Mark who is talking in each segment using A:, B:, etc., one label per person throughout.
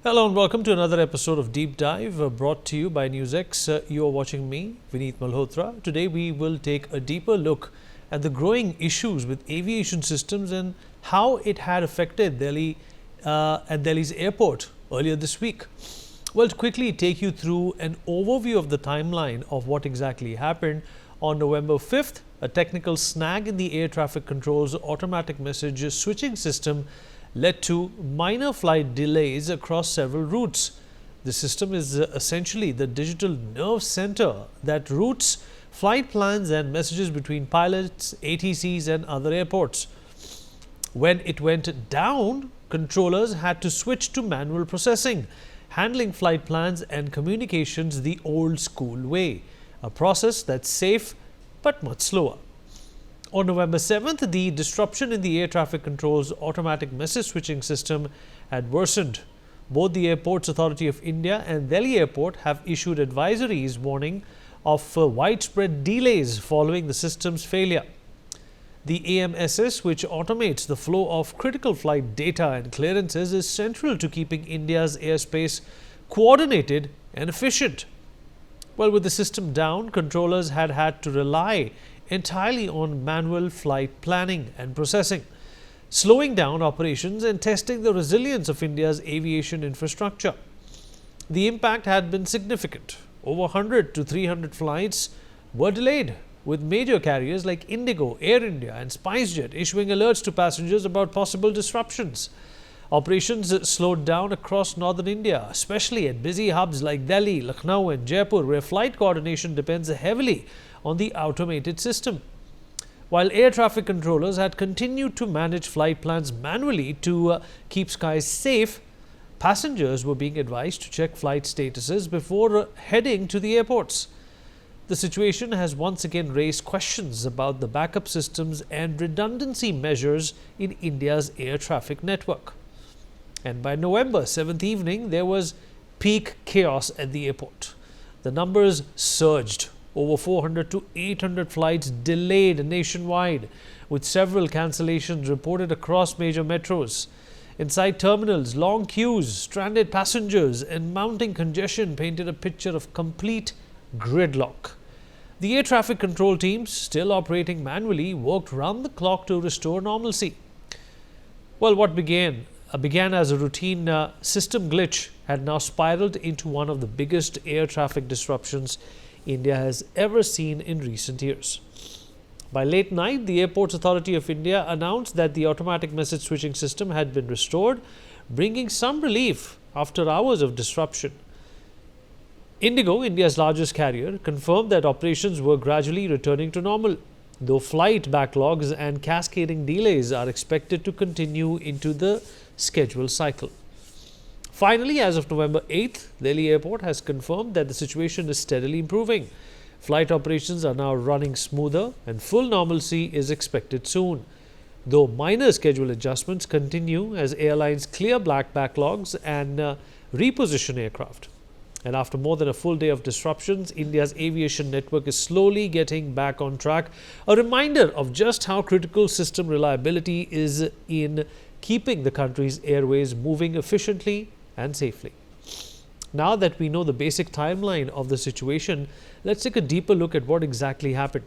A: Hello and welcome to another episode of Deep Dive brought to you by NewsX. You are watching me, Vineet Malhotra. Today we will take a deeper look at the growing issues with aviation systems and how it had affected Delhi and Delhi's airport earlier this week. Well, to quickly take you through an overview of the timeline of what exactly happened, on November 5th, a technical snag in the air traffic control's automatic message switching system led to minor flight delays across several routes. The system is essentially the digital nerve center that routes flight plans and messages between pilots, ATCs and other airports. When it went down, controllers had to switch to manual processing, handling flight plans and communications the old school way, a process that's safe but much slower. On November 7th, the disruption in the air traffic control's automatic message switching system had worsened. Both the Airports Authority of India and Delhi Airport have issued advisories warning of widespread delays following the system's failure. The AMSS, which automates the flow of critical flight data and clearances, is central to keeping India's airspace coordinated and efficient. Well, with the system down, controllers had to rely entirely on manual flight planning and processing, slowing down operations and testing the resilience of India's aviation infrastructure. The impact had been significant. Over 100 to 300 flights were delayed, with major carriers like Indigo, Air India and SpiceJet issuing alerts to passengers about possible disruptions. Operations slowed down across northern India, especially at busy hubs like Delhi, Lucknow and Jaipur, where flight coordination depends heavily on the automated system. While air traffic controllers had continued to manage flight plans manually to keep skies safe, passengers were being advised to check flight statuses before heading to the airports. The situation has once again raised questions about the backup systems and redundancy measures in India's air traffic network. And by November 7th evening, there was peak chaos at the airport. The numbers surged. Over 400 to 800 flights delayed nationwide, with several cancellations reported across major metros. Inside terminals, long queues, stranded passengers and mounting congestion painted a picture of complete gridlock. The air traffic control teams, still operating manually, worked round the clock to restore normalcy. Well, what began as a routine system glitch had now spiraled into one of the biggest air traffic disruptions India has ever seen in recent years. By late night, the Airports Authority of India announced that the automatic message switching system had been restored, bringing some relief after hours of disruption. Indigo, India's largest carrier, confirmed that operations were gradually returning to normal, though flight backlogs and cascading delays are expected to continue into the schedule cycle. Finally, as of November 8th, Delhi Airport has confirmed that the situation is steadily improving. Flight operations are now running smoother and full normalcy is expected soon, though minor schedule adjustments continue as airlines clear black backlogs and reposition aircraft. And after more than a full day of disruptions, India's aviation network is slowly getting back on track, a reminder of just how critical system reliability is in keeping the country's airways moving efficiently and safely. Now that we know the basic timeline of the situation, let's take a deeper look at what exactly happened.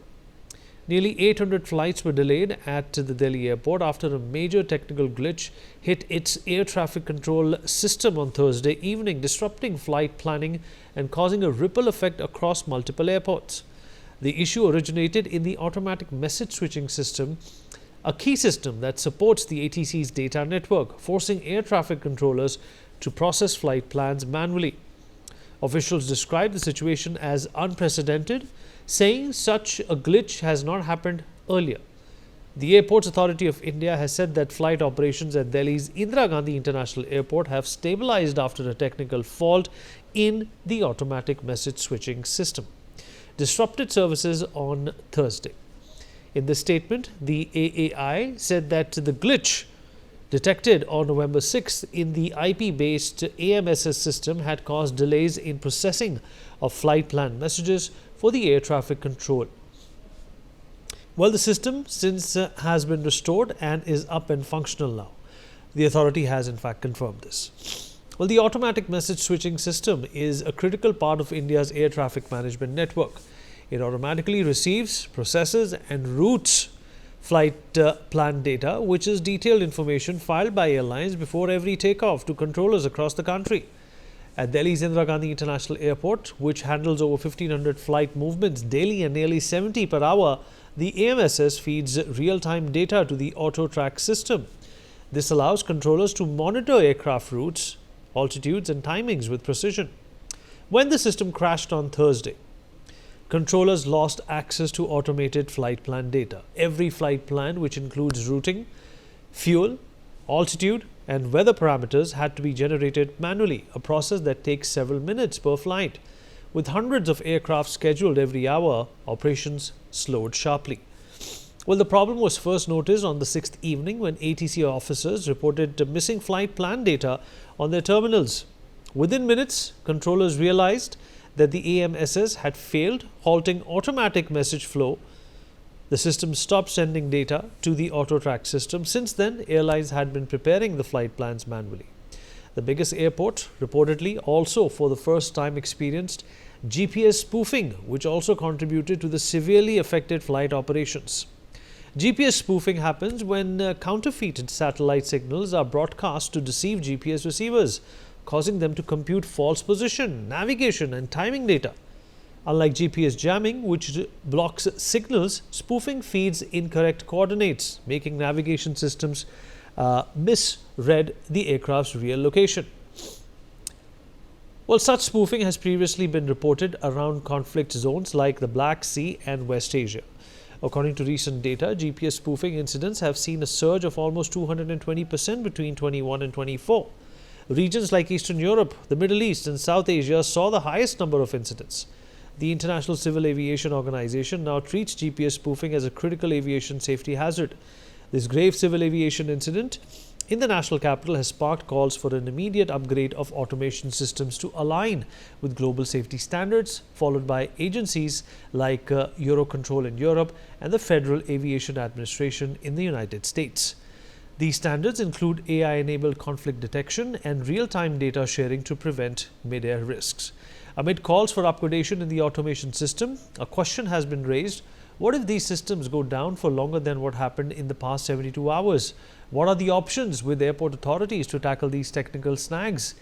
A: Nearly 800 flights were delayed at the Delhi airport after a major technical glitch hit its air traffic control system on Thursday evening, disrupting flight planning and causing a ripple effect across multiple airports. The issue originated in the automatic message switching system, a key system that supports the ATC's data network, forcing air traffic controllers to process flight plans manually. Officials described the situation as unprecedented, saying such a glitch has not happened earlier. The Airports Authority of India has said that flight operations at Delhi's Indira Gandhi International Airport have stabilized after a technical fault in the automatic message switching system disrupted services on Thursday. In the statement, the AAI said that the glitch detected on November 6th in the IP-based AMSS system had caused delays in processing of flight plan messages for the air traffic control. Well, the system since has been restored and is up and functional now. The authority has in fact confirmed this. Well, the automatic message switching system is a critical part of India's air traffic management network. It automatically receives, processes and routes flight plan data, which is detailed information filed by airlines before every takeoff to controllers across the country. At Delhi's Indira Gandhi International Airport, which handles over 1,500 flight movements daily and nearly 70 per hour, the AMSS feeds real-time data to the auto-track system. This allows controllers to monitor aircraft routes, altitudes and timings with precision. When the system crashed on Thursday, controllers lost access to automated flight plan data. Every flight plan, which includes routing, fuel, altitude and weather parameters, had to be generated manually, a process that takes several minutes per flight. With hundreds of aircraft scheduled every hour, operations slowed sharply. Well, the problem was first noticed on the 6th evening when ATC officers reported missing flight plan data on their terminals. Within minutes, controllers realized that the AMSS had failed, halting automatic message flow. The system stopped sending data to the auto-track system. Since then, airlines had been preparing the flight plans manually. The biggest airport reportedly also for the first time experienced GPS spoofing, which also contributed to the severely affected flight operations. GPS spoofing happens when counterfeited satellite signals are broadcast to deceive GPS receivers, causing them to compute false position, navigation and timing data. Unlike GPS jamming, which blocks signals, spoofing feeds incorrect coordinates, making navigation systems misread the aircraft's real location. Well, such spoofing has previously been reported around conflict zones like the Black Sea and West Asia. According to recent data, GPS spoofing incidents have seen a surge of almost 220% between 21 and 24. Regions like Eastern Europe, the Middle East and South Asia saw the highest number of incidents. The International Civil Aviation Organization now treats GPS spoofing as a critical aviation safety hazard. This grave civil aviation incident in the national capital has sparked calls for an immediate upgrade of automation systems to align with global safety standards, followed by agencies like Eurocontrol in Europe and the Federal Aviation Administration in the United States. These standards include AI-enabled conflict detection and real-time data sharing to prevent mid-air risks. Amid calls for upgradation in the automation system, a question has been raised: what if these systems go down for longer than what happened in the past 72 hours? What are the options with airport authorities to tackle these technical snags?